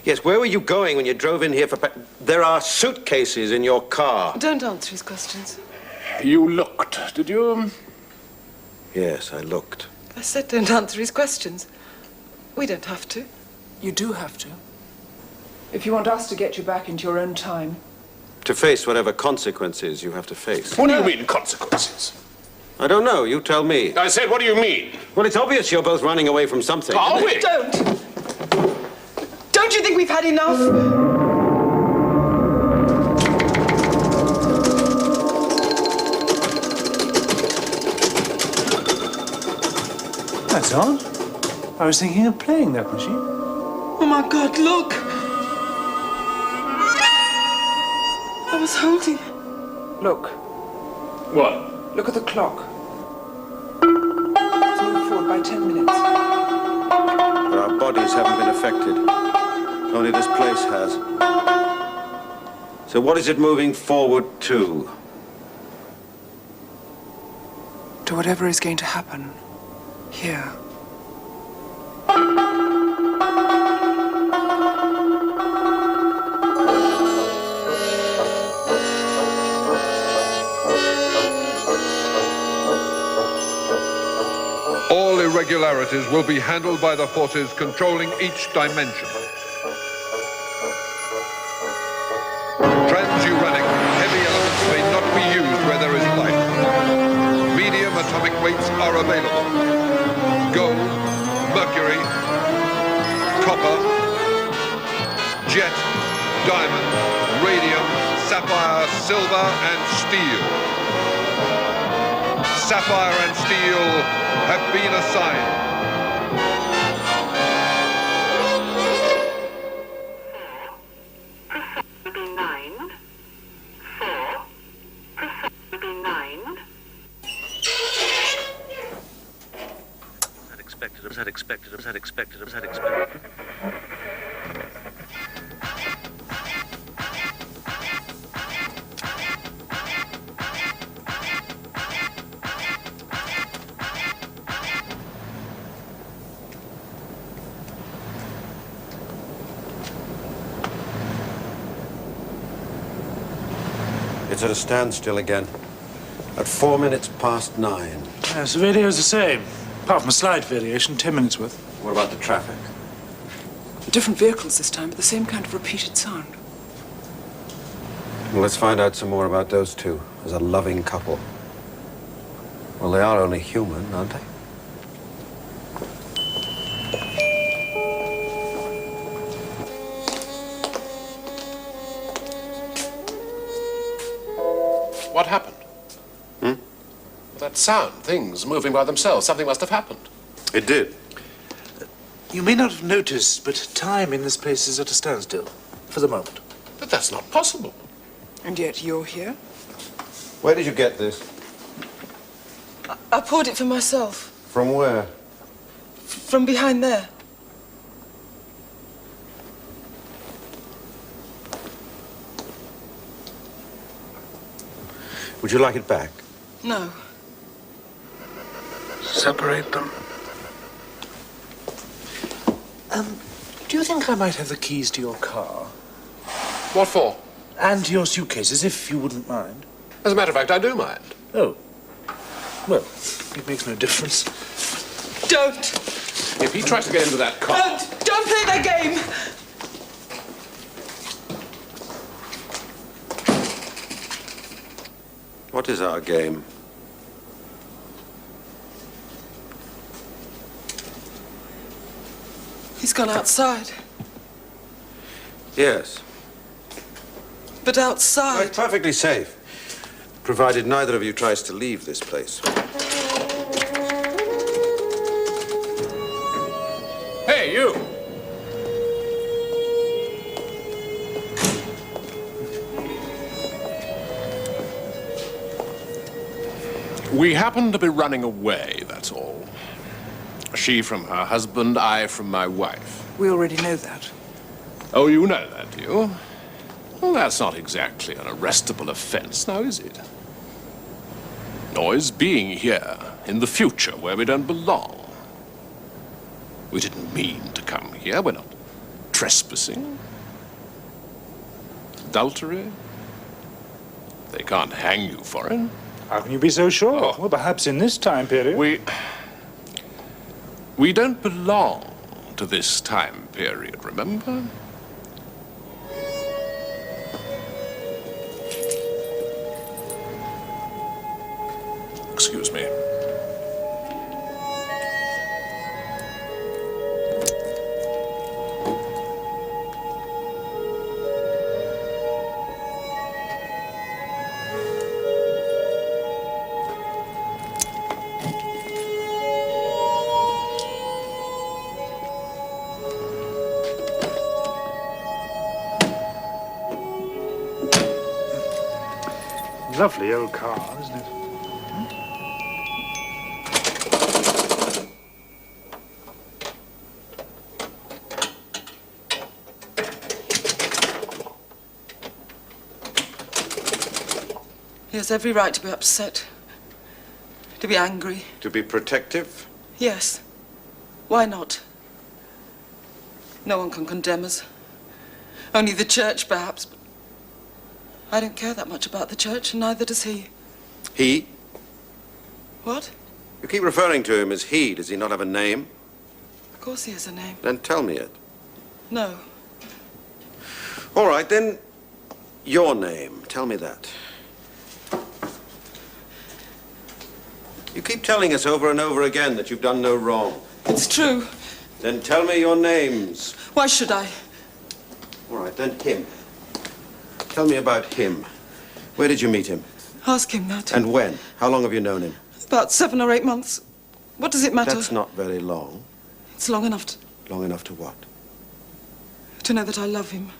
Yes, where were you going when you drove in here for... There are suitcases in your car. Don't answer his questions. You looked, did you? Yes, I looked. I said don't answer his questions. We don't have to. You do have to. If you want us to get you back into your own time. To face whatever consequences you have to face. What do you mean, consequences? I don't know. You tell me. I said, what do you mean? Well, it's obvious you're both running away from something. Are we? Don't! Don't you think we've had enough? That's odd. I was thinking of playing that machine. Oh, my God, look! I was holding it. Look. What? Look at the clock. It's moved forward by 10 minutes. But our bodies haven't been affected. Only this place has. So what is it moving forward to? To whatever is going to happen here. All irregularities will be handled by the forces controlling each dimension. Transuranic heavy elements may not be used where there is life. Medium atomic weights are available. Gold, mercury, copper, jet, diamond, radium, sapphire, silver, and steel. Sapphire and steel have been assigned. Was that expected? It's at a standstill again. At 4 minutes past 9. Yes, the radio's the same. Apart from a slight variation, 10 minutes worth. What about the traffic? Different vehicles this time, but the same kind of repeated sound. Well, let's find out some more about those two as a loving couple. Well, they are only human, aren't they? What happened? That sound, things moving by themselves. Something must have happened. It did. You may not have noticed, but time in this place is at a standstill. For the moment. But that's not possible. And yet you're here? Where did you get this? I poured it for myself. From where? From behind there. Would you like it back? No. Separate them. Do you think I might have the keys to your car? What for? And your suitcases, if you wouldn't mind. As a matter of fact, I do mind. Oh. Well, it makes no difference. Don't! If he tries to get into that car... Don't play that game! What is our game? He's gone outside. Yes. But Well, outside... it's perfectly safe, provided neither of you tries to leave this place. Hey, you! We happen to be running away, that's all. She from her husband, I from my wife. We already know that. Oh, you know that, do you? Well, that's not exactly an arrestable offense, now is it? Nor is being here in the future where we don't belong. We didn't mean to come here. We're not trespassing, adultery. They can't hang you for it. How can you be so sure? Oh. Well, perhaps in this time period. We don't belong to this time period, remember? Excuse me. Lovely old car, isn't it? He has every right to be upset, to be angry. To be protective? Yes. Why not? No one can condemn us. Only the church, perhaps. But I don't care that much about the church, and neither does he. He? What? You keep referring to him as he. Does he not have a name? Of course he has a name. Then tell me it. No. All right, then, your name. Tell me that. You keep telling us over and over again that you've done no wrong. It's true. Then tell me your names. Why should I? All right, then him. Tell me about him. Where did you meet him? Ask him that. And when? How long have you known him? About 7 or 8 months. What does it matter? That's not very long. It's long enough to... Long enough to what? to know that I love him.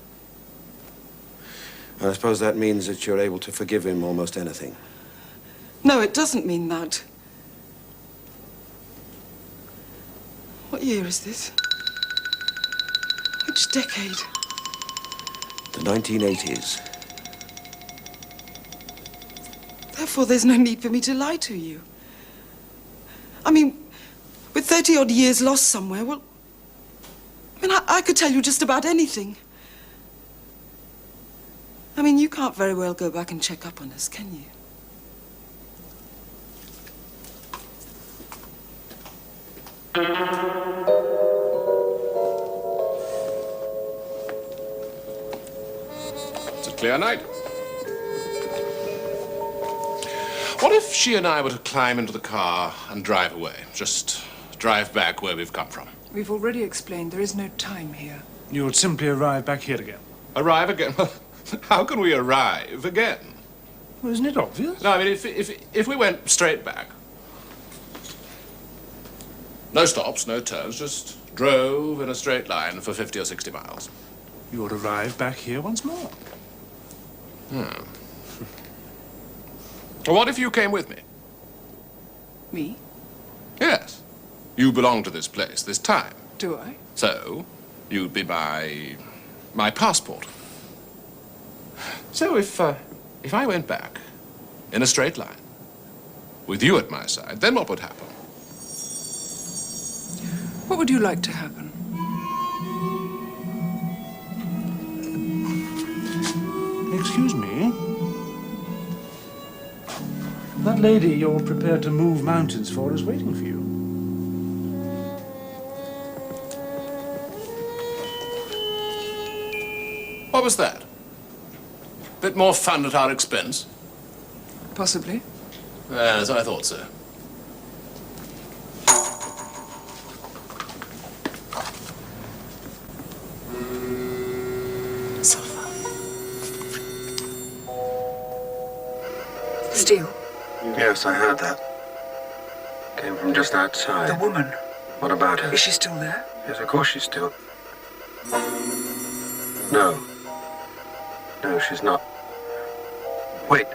And I suppose that means that you're able to forgive him almost anything. No, it doesn't mean that. What year is this? Which decade? The 1980s. Therefore, there's no need for me to lie to you. I mean, with 30-odd years lost somewhere, well... I mean, I could tell you just about anything. I mean, you can't very well go back and check up on us, can you? It's a clear night. What if she and I were to climb into the car and drive away? Just drive back where we've come from. We've already explained there is no time here. You would simply arrive back here again. Arrive again? How can we arrive again? Well, isn't it obvious? No, I mean, if we went straight back. No stops, no turns, just drove in a straight line for 50 or 60 miles. You would arrive back here once more. Well, what if you came with me? Me? Yes. You belong to this place, this time. Do I? So, you'd be my passport. So if I went back in a straight line, with you at my side, then what would happen? What would you like to happen? Excuse me? That lady you're prepared to move mountains for is waiting for you. What was that? Bit more fun at our expense? Possibly. Yes, I thought so. Steel. Yes, I heard that. Came from just outside. The woman. What about her? Is she still there? Yes, of course she's still. No. No, she's not. Wait.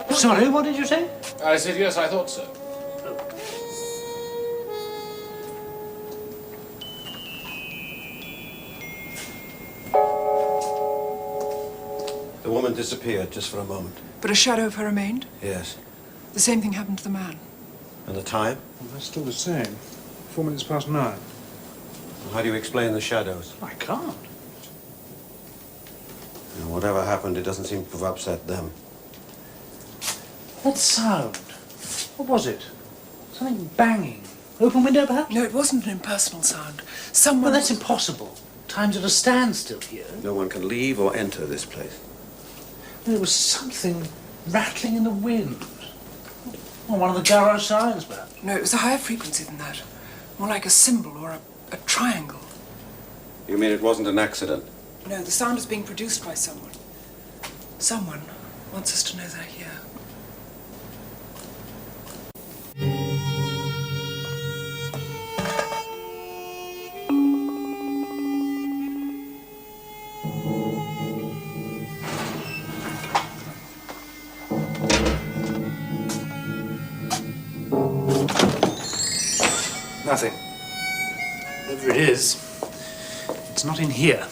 Sorry, what did you say? I said yes, I thought so. The woman disappeared just for a moment. But a shadow of her remained? Yes. The same thing happened to the man. And the time? Well, that's still the same. 4 minutes past 9. How do you explain the shadows? I can't. You know, whatever happened, it doesn't seem to have upset them. That sound. What was it? Something banging. Open window, perhaps? No, it wasn't an impersonal sound. Well, Someone... that's impossible. Time's at a standstill here. No one can leave or enter this place. There was something rattling in the wind. Well, one of the garage signs, perhaps. No, it was a higher frequency than that. More like a symbol or a triangle. You mean it wasn't an accident? No, the sound is being produced by someone. Someone wants us to know they're here. Nothing. Whatever it is, it's not in here.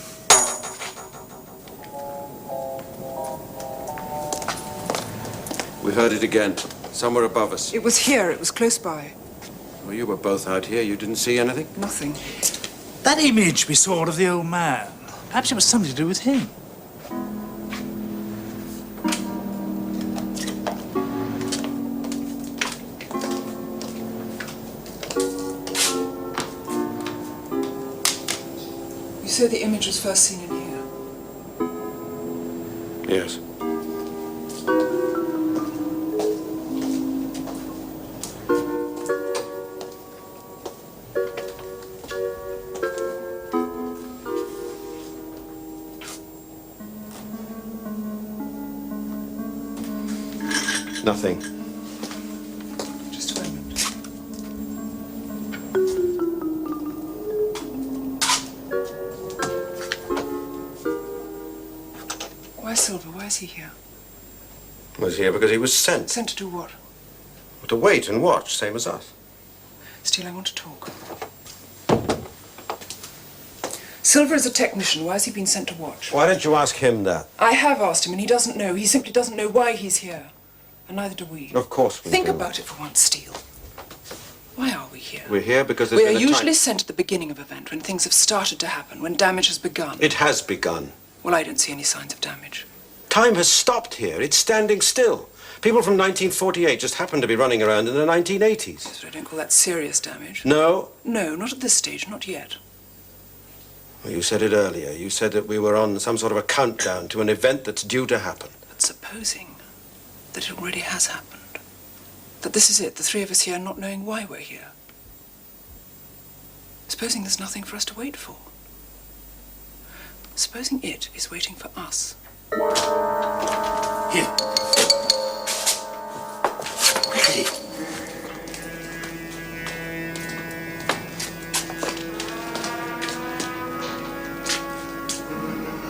We heard it again. Somewhere above us. It was here. It was close by. Well, you were both out here. You didn't see anything? Nothing. That image we saw of the old man. Perhaps it was something to do with him. You say the image was first seen in here. Yes. Nothing. Just a moment. Why Silver? Why is he here? Was here because he was sent. Sent to do what? To wait and watch, same as us. Steele, I want to talk. Silver is a technician. Why has he been sent to watch? Why didn't you ask him that? I have asked him, and he doesn't know. He simply doesn't know why he's here. And neither do we. Of course we Think do. about it for once, Steele. Why are we here? We're here because there's We are been a usually time... sent at the beginning of an event, when things have started to happen, when damage has begun. It has begun. Well, I don't see any signs of damage. Time has stopped here. It's standing still. People from 1948 just happen to be running around in the 1980s. So I don't call that serious damage. No? No, not at this stage, not yet. Well, you said it earlier. You said that we were on some sort of a countdown to an event that's due to happen. But supposing that it already has happened. That this is it, the three of us here not knowing why we're here. Supposing there's nothing for us to wait for. Supposing it is waiting for us. Here. Quickly.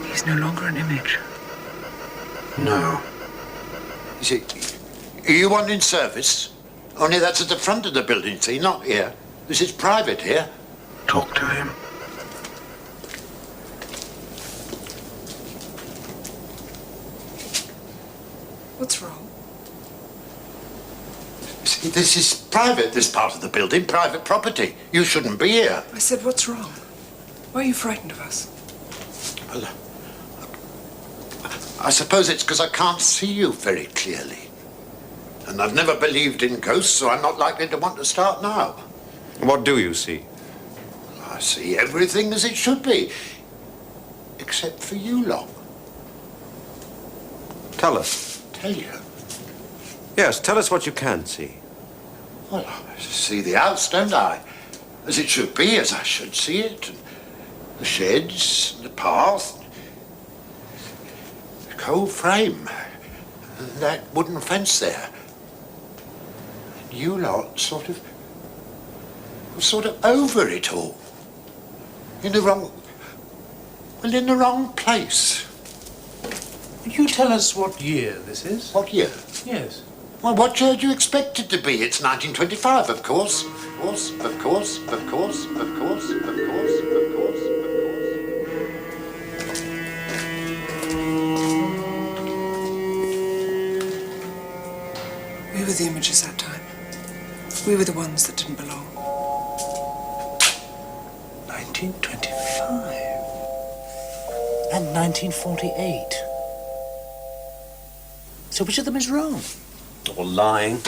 He's no longer an image. No. You see, you want in service? Only that's at the front of the building, see, not here. This is private here. Talk to him. What's wrong? See, this is private, this part of the building, private property. You shouldn't be here. I said, what's wrong? Why are you frightened of us? Well, I suppose it's because I can't see you very clearly. And I've never believed in ghosts, so I'm not likely to want to start now. What do you see? I see everything as it should be. Except for you lot. Tell us. Tell you. Yes, tell us what you can see. Well, I see the house, don't I? As it should be, as I should see it. And the sheds, and the path, the cold frame, and that wooden fence there. And you lot sort of over it all. In the wrong place. You tell us what year this is? What year? Yes. Well, what year do you expect it to be? It's 1925, of course. Of course, of course, of course, of course, of course, of course, of We were the images that time. We were the ones that didn't belong. 1925. And 1948. So which of them is wrong? Or lying.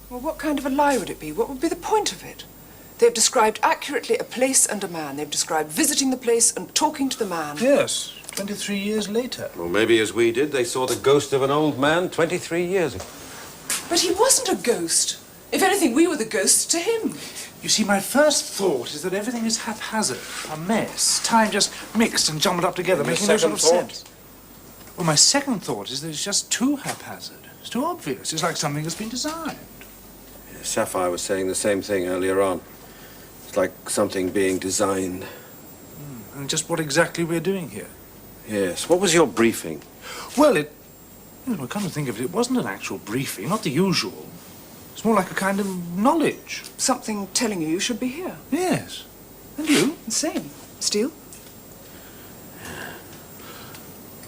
Well, what kind of a lie would it be? What would be the point of it? They've described accurately a place and a man. They've described visiting the place and talking to the man. Yes, 23 years later. Or maybe as we did, they saw the ghost of an old man 23 years ago. But he wasn't a ghost. If anything, we were the ghosts to him. You see, my first thought is that everything is haphazard, a mess. Time just mixed and jumbled up together, And your making no sort of second thought? sense. Well, my second thought is that it's just too haphazard. It's too obvious. It's like something that's been designed. Yeah, Sapphire was saying the same thing earlier on. It's like something being designed. And just what exactly we're doing here. Yes. What was your briefing? Well, come to think of it, it wasn't an actual briefing, not the usual. It's more like a kind of knowledge. Something telling you should be here. Yes. And you? The same. Steele?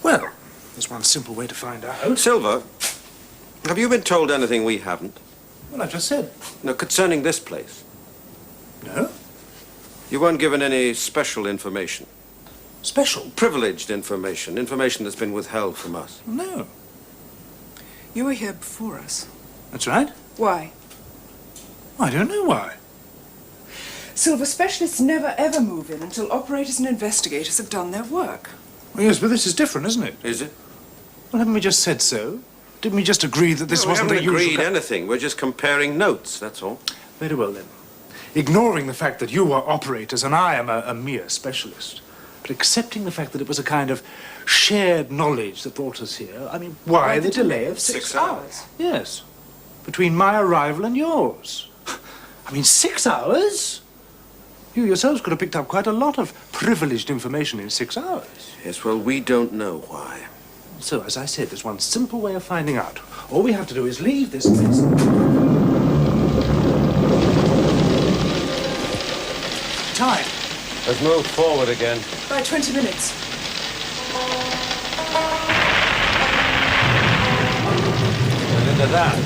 Well, there's one simple way to find out. Silver, have you been told anything we haven't? Well, I've just said. No, concerning this place. No? You weren't given any special information. Special? Privileged information. Information that's been withheld from us. No. You were here before us. That's right. Why? I don't know why. Silver specialists never ever move in until operators and investigators have done their work. Well, yes, but this is different, isn't it? Is it? Well, haven't we just said so? Didn't we just agree that this No, wasn't we a haven't usual... agreed anything. We're just comparing notes, that's all. Very well, then. Ignoring the fact that you are operators and I am a mere specialist, but accepting the fact that it was a kind of shared knowledge that brought us here, I mean, why the delay of 6 hours? Yes. Between my arrival and yours. I mean, 6 hours? You yourselves could have picked up quite a lot of privileged information in 6 hours. Yes, well, we don't know why. So, as I said, there's one simple way of finding out. All we have to do is leave this place. Time. Let's move forward again. By 20 minutes. And into that.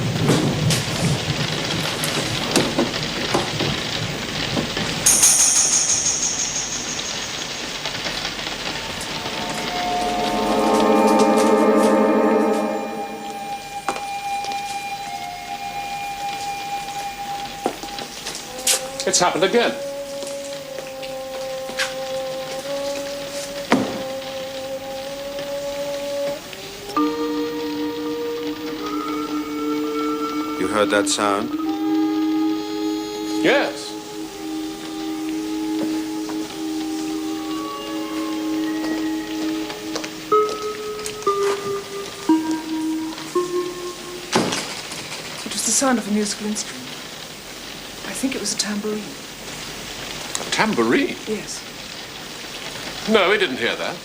It's happened again. You heard that sound? Yes. It was the sound of a musical instrument. I think it was a tambourine. A tambourine? Yes. No, we didn't hear that.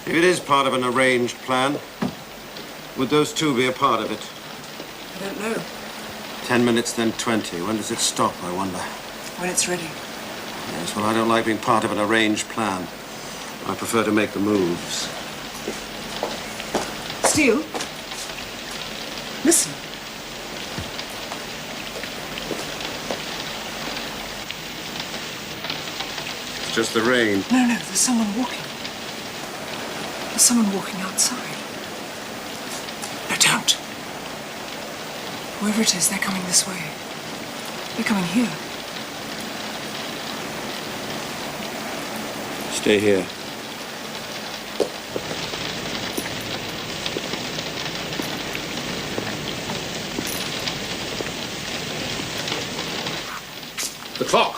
If it is part of an arranged plan, would those two be a part of it? I don't know. 10 minutes, then 20. When does it stop, I wonder? When it's ready. Yes, well, I don't like being part of an arranged plan. I prefer to make the moves. Steele? Listen. It's just the rain. No, there's someone walking. There's someone walking outside. No, don't. Whoever it is, they're coming this way. They're coming here. Stay here. The clock.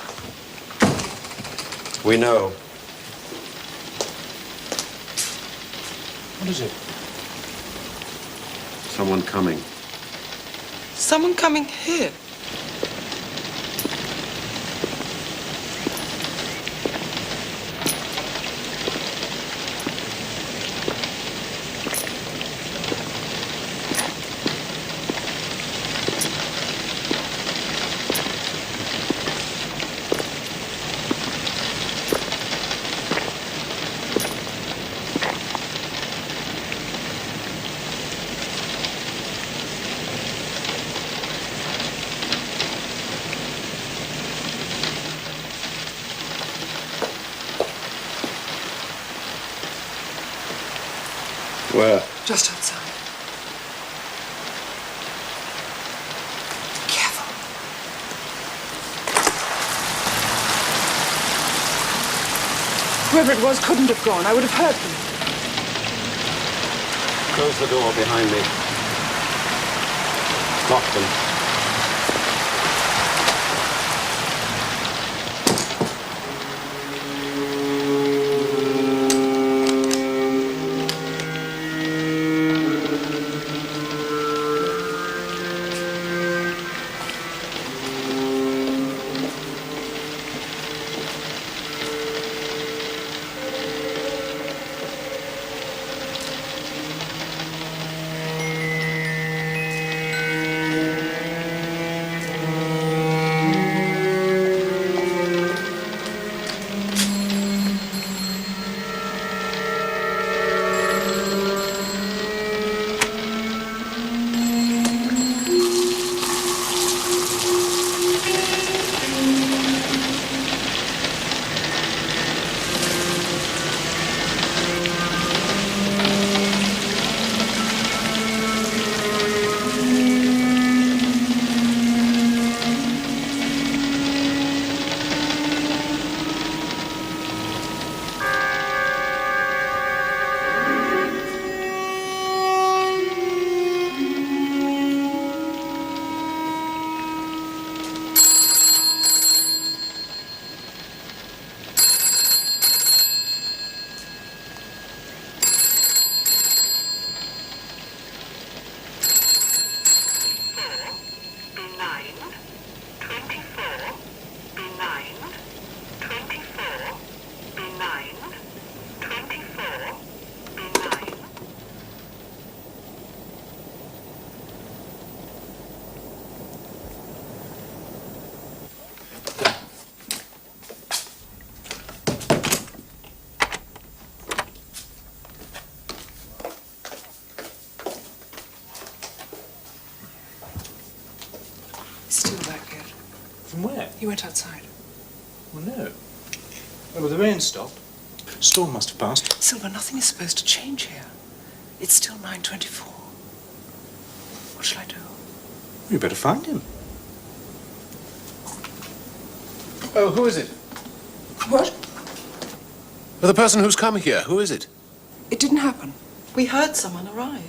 We know. What is it? Someone coming. Someone coming here. Where? Just outside. Careful. Whoever it was couldn't have gone. I would have heard them. Close the door behind me. Lock them. Still back there. From where? He went outside. Well, no. Oh, well, the rain stopped. Storm must have passed. Silver, nothing is supposed to change here. It's still 9:24. What shall I do? You better find him. Oh, who is it? What? The person who's come here, who is it? It didn't happen. We heard someone arrive.